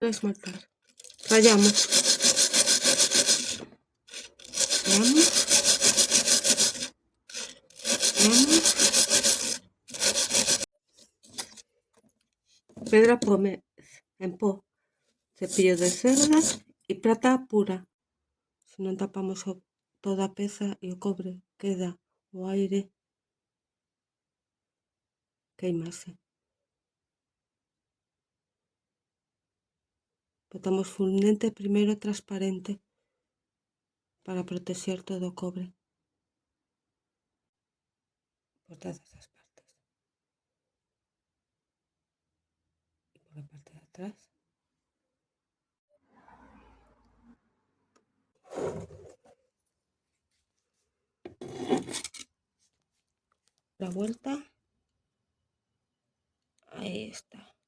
Esmaltar. Rayamos. Rayamos. Rayamos. Pedra pómez en pó, cepillo de cerdas y plata pura. Se non tapamos toda a peza e o cobre queda o aire queimase. Botamos fundente primeiro transparente para protexer todo o cobre por todas as partes. E por a parte de atrás. La vuelta. Ahí está.